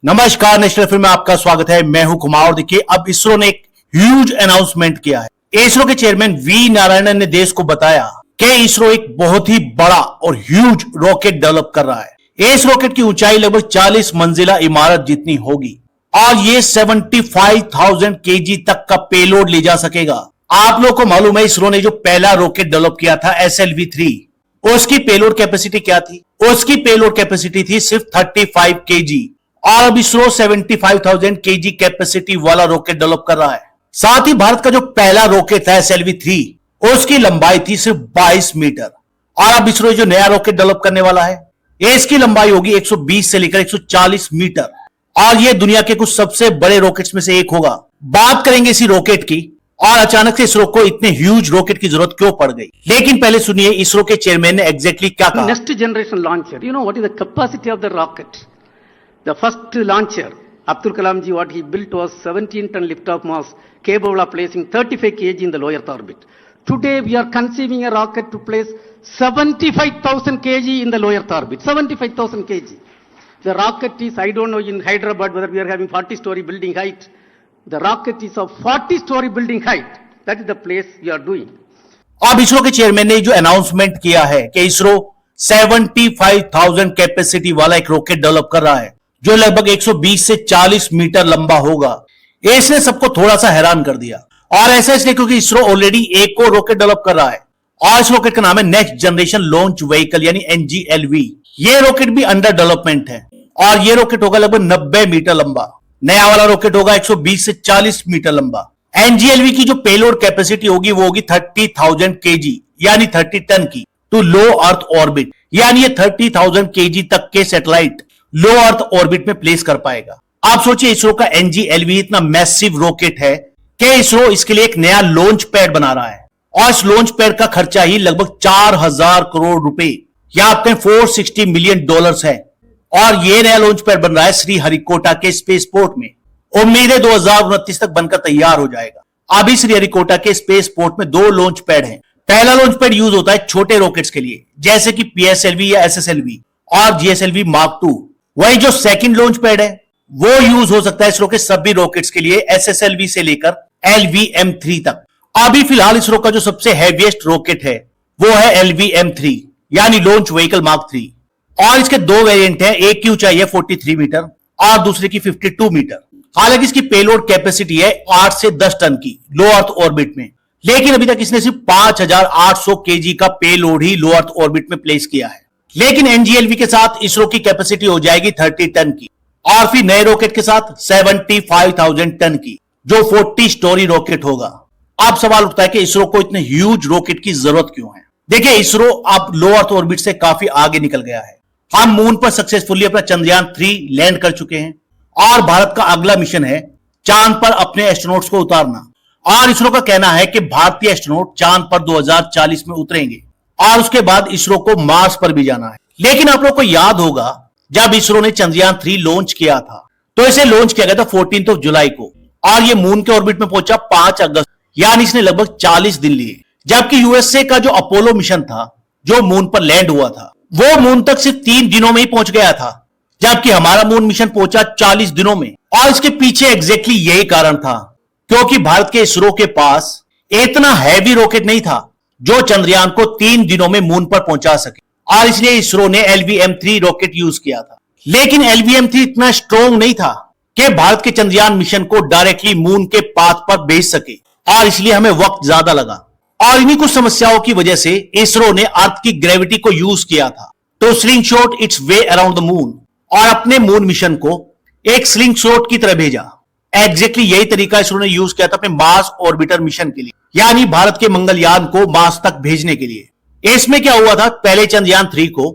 नमस्कार, national film में आपका स्वागत है। मैं हूं कुमार। देखिए, अब इसरो ने एक ह्यूज अनाउंसमेंट किया है। इसरो के चेयरमैन वी नारायणन ने देश को बताया कि इसरो एक बहुत ही बड़ा और ह्यूज रॉकेट डेवलप कर रहा है। इस रॉकेट की ऊंचाई लगभग 40 मंजिला इमारत जितनी होगी और ये 75,000 केजी तक का पेलोड ले जा सकेगा। आप लोग को मालूम है, इसरो ने जो पहला रॉकेट डेवलप किया था SLV-3, उसकी पेलोड कैपेसिटी क्या थी? उसकी पेलोड कैपेसिटी थी सिर्फ 35 केजी। और अब इसरो 75,000 केजी कैपेसिटी वाला रॉकेट डेवलप कर रहा है। साथ ही भारत का जो पहला रॉकेट था SLV-3, उसकी लंबाई थी सिर्फ 22 मीटर। और अब इसरो जो नया रॉकेट डेवलप करने वाला है, इसकी लंबाई होगी 120 से लेकर 140 मीटर और यह दुनिया के कुछ सबसे बड़े रॉकेट्स में से एक होगा। बात करेंगे इसी रॉकेट की और अचानक से इसरो को इतने ह्यूज रॉकेट की जरूरत क्यों पड़ गई। लेकिन पहले सुनिए इसरो के चेयरमैन ने एग्जैक्टली क्या कहा। Next generation launcher, you know what is the capacity of the rocket? The first launcher, Abdul Kalam ji, what he built was 17-ton lift-off mass capable of placing 35 kg in the low Earth orbit. Today we are conceiving a rocket to place 75,000 kg in the low Earth orbit. 75,000 kg. The rocket is, I don't know in Hyderabad whether we are having 40-story building height. The rocket is of 40-story building height. That is the place we are doing. अब इसरो के chairman ने जो announcement किया है कि ISRO 75,000 capacity वाला एक rocket develop कर रहा है जो लगभग 120 से 40 मीटर लंबा होगा, इसने सबको थोड़ा सा हैरान कर दिया। और ऐसा इसलिए क्योंकि इसरो ऑलरेडी एक और रॉकेट डेवलप कर रहा है और इस रॉकेट का नाम है नेक्स्ट जनरेशन लॉन्च व्हीकल यानी NGLV। ये रॉकेट भी अंडर डेवलपमेंट है और ये रॉकेट होगा लगभग 90 मीटर लंबा। नया वाला रॉकेट होगा 120 से 40 मीटर लंबा। NGLV की जो पेलोड कैपेसिटी होगी वो होगी 30,000 केजी यानी 30 टन की टू लो अर्थ ऑर्बिट, यानी ये 30,000 केजी तक के सैटेलाइट लो अर्थ ऑर्बिट में प्लेस कर पाएगा। आप सोचिए, इसरो का NGLV इतना मैसिव रॉकेट है कि इसरो इसके लिए एक नया लॉन्च पैड बना रहा है और इस लॉन्च पैड का खर्चा ही लगभग 4,000 करोड़ रुपए या आपके $460 मिलियन है। और ये नया लॉन्च पैड बन रहा है श्रीहरिकोटा के स्पेसपोर्ट में। उम्मीद है 2029 तक बनकर तैयार हो जाएगा। अभी श्रीहरिकोटा के स्पेसपोर्ट में 2 लॉन्च पैड हैं। पहला लॉन्च पैड यूज होता है छोटे रॉकेट्स के लिए जैसे कि PSLV या SSLV और GSLV Mark II। वही जो सेकंड लॉन्च पैड है वो यूज हो सकता है इसरो के सभी रॉकेट्स के लिए SSLV से लेकर LVM-3 तक। अभी फिलहाल इसरो का जो सबसे हैवीएस्ट रॉकेट है वो है LVM-3 यानी लॉन्च व्हीकल Mark III और इसके 2 वेरिएंट हैं। एक की ऊंचाई है 43 मीटर और दूसरे की 52 मीटर। हालांकि इसकी पेलोड कैपेसिटी है 8 से 10 टन की लो अर्थ ऑर्बिट में, लेकिन अभी तक इसने सिर्फ 5,800 केजी का पेलोड ही लो अर्थ ऑर्बिट में प्लेस किया है। लेकिन NGLV के साथ इसरो की कैपेसिटी हो जाएगी 30 टन की और फिर नए रॉकेट के साथ 75,000 टन की जो 40 स्टोरी रॉकेट होगा। अब सवाल उठता है कि इसरो को इतने ह्यूज रॉकेट की जरूरत क्यों है। देखिए, इसरो अब लो अर्थ ऑर्बिट से काफी आगे निकल गया है। हम मून पर सक्सेसफुली अपना Chandrayaan-3 लैंड कर चुके हैं और भारत का अगला मिशन है चांद पर अपने एस्ट्रोनॉट्स को उतारना। और इसरो का कहना है कि भारतीय एस्ट्रोनॉट चांद पर 2040 में उतरेंगे और उसके बाद इसरो को मार्स पर भी जाना है। लेकिन आप लोग को याद होगा, जब इसरो ने Chandrayaan-3 लॉन्च किया था तो इसे लॉन्च किया गया था 14 जुलाई को और ये मून के ऑर्बिट में पहुंचा 5 अगस्त, यानी इसने लगभग 40 दिन लिए। जबकि USA का जो अपोलो मिशन था जो मून पर लैंड हुआ था वो मून तक सिर्फ 3 दिनों में ही पहुंच गया था, जबकि हमारा मून मिशन पहुंचा 40 दिनों में। और इसके पीछे एग्जैक्टली यही कारण था, क्योंकि भारत के इसरो के पास इतना हैवी रॉकेट नहीं था जो चंद्रयान को 3 दिनों में मून पर पहुंचा सके और इसलिए इसरो ने LVM-3 रॉकेट यूज किया था। लेकिन LVM-3 इतना स्ट्रॉन्ग नहीं था कि भारत के चंद्रयान मिशन को डायरेक्टली मून के पाथ पर भेज सके और इसलिए हमें वक्त ज्यादा लगा। और इन्हीं कुछ समस्याओं की वजह से इसरो ने अर्थ की ग्रेविटी को यूज किया था तो slingshot its way around the moon और अपने मून मिशन को एक स्लिंगशॉट की तरह भेजा। एग्जैक्टली यही तरीका इसरो ने यूज किया था अपने मार्स ऑर्बिटर मिशन के लिए, यानी भारत के मंगलयान को मार्स तक भेजने के लिए। इसमें क्या हुआ था, पहले Chandrayaan-3 को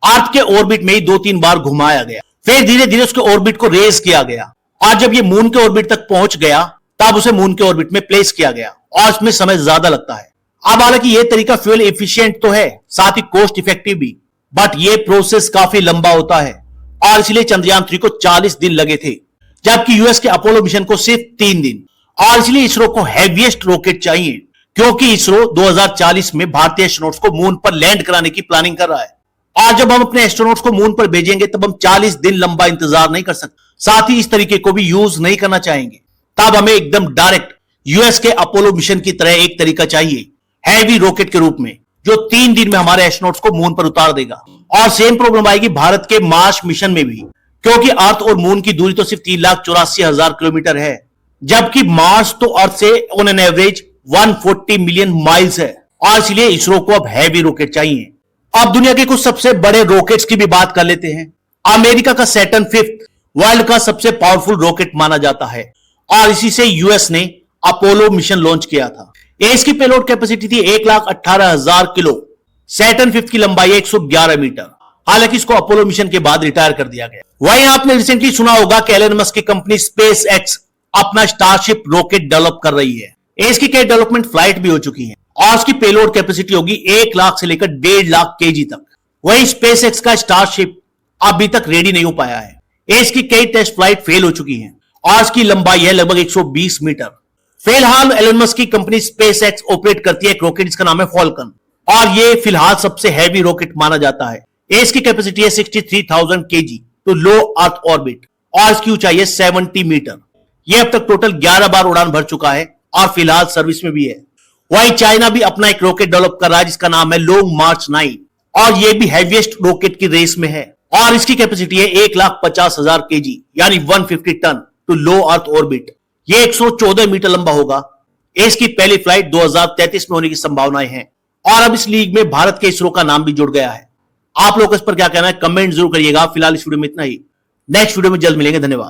अर्थ के ऑर्बिट में ही 2-3 बार घुमाया गया, फिर धीरे धीरे उसके ऑर्बिट को रेज किया गया और जब ये मून के ऑर्बिट तक पहुंच गया तब उसे मून के ऑर्बिट में प्लेस किया गया और इसमें समय ज्यादा लगता है। अब हालांकि यह तरीका फ्यूल एफिशिएंट तो है, साथ ही कॉस्ट इफेक्टिव भी, बट ये प्रोसेस काफी लंबा होता है और इसलिए Chandrayaan-3 को 40 दिन लगे थे, जबकि US के अपोलो मिशन को सिर्फ 3 दिन। और इसलिए इसरो को हैवीएस्ट रॉकेट चाहिए क्योंकि इसरो 2040 में भारतीय एस्ट्रोनॉट्स को मून पर लैंड कराने की प्लानिंग कर रहा है। और जब हम अपने एस्ट्रोनॉट्स को मून पर भेजेंगे तब हम 40 दिन लंबा इंतजार नहीं कर सकते, साथ ही इस तरीके को भी यूज नहीं करना चाहेंगे। तब हमें एकदम डायरेक्ट यूएस के अपोलो मिशन की तरह एक तरीका चाहिए, हैवी रॉकेट के रूप में, जो 3 दिन में हमारे एस्ट्रोनॉट्स को मून पर उतार देगा। और सेम प्रॉब्लम आएगी भारत के मार्स मिशन में भी, क्योंकि अर्थ और मून की दूरी तो सिर्फ 3,84,000 किलोमीटर है, जबकि मार्स तो अर्थ से on an average 140 million miles है। और इसलिए इसरो को अब हैवी रॉकेट चाहिए। अब दुनिया के कुछ सबसे बड़े रॉकेट्स की भी बात कर लेते हैं। अमेरिका का सैटर्न 5 वर्ल्ड का सबसे पावरफुल रॉकेट माना जाता है और इसी से यूएस ने अपोलो मिशन लॉन्च किया था। इसकी पेलोड कैपेसिटी थी 1,18,000 किलो। सैटर्न 5 की लंबाई 111 मीटर। हालांकि इसको अपोलो मिशन के बाद रिटायर कर दिया गया। वहीं आपने रिसेंटली सुना होगा कि एलन मस्क की कंपनी स्पेस एक्स अपना स्टारशिप रॉकेट डेवलप कर रही है। इसकी कई डेवलपमेंट फ्लाइट भी हो चुकी है और उसकी पेलोड कैपेसिटी होगी 1 लाख से लेकर 1.5 लाख केजी तक। वहीं स्पेस एक्स का स्टारशिप अभी तक रेडी नहीं हो पाया है। इसकी कई टेस्ट फ्लाइट फेल हो चुकी हैं और इसकी लंबाई है लगभग 120 मीटर। फिलहाल एलन मस्क की कंपनी स्पेस एक्स ऑपरेट करती है एक रॉकेट जिसका नाम है फॉल्कन और ये फिलहाल सबसे हैवी रॉकेट माना जाता है। इसकी कैपेसिटी है 63,000 kg to low earth orbit और इसकी ऊंचाई है 70 मीटर। यह अब तक टोटल 11 बार उड़ान भर चुका है और फिलहाल सर्विस में भी है। वहीं चाइना भी अपना एक रॉकेट डेवलप कर रहा है जिसका नाम है लॉन्ग मार्च 9 और यह भी हैवीएस्ट रॉकेट की रेस में है और इसकी कैपेसिटी है 1,50,000 केजी यानी 150 tonne to low earth orbit. यह 114 मीटर लंबा होगा। इसकी पहली फ्लाइट 2033 में होने की संभावनाएं हैं और अब इस लीग में भारत के इसरो का नाम भी जुड़ गया है। आप लोग इस पर क्या कहना है कमेंट जरूर करिएगा। फिलहाल इस वीडियो में इतना ही। नेक्स्ट वीडियो में जल्द मिलेंगे। धन्यवाद।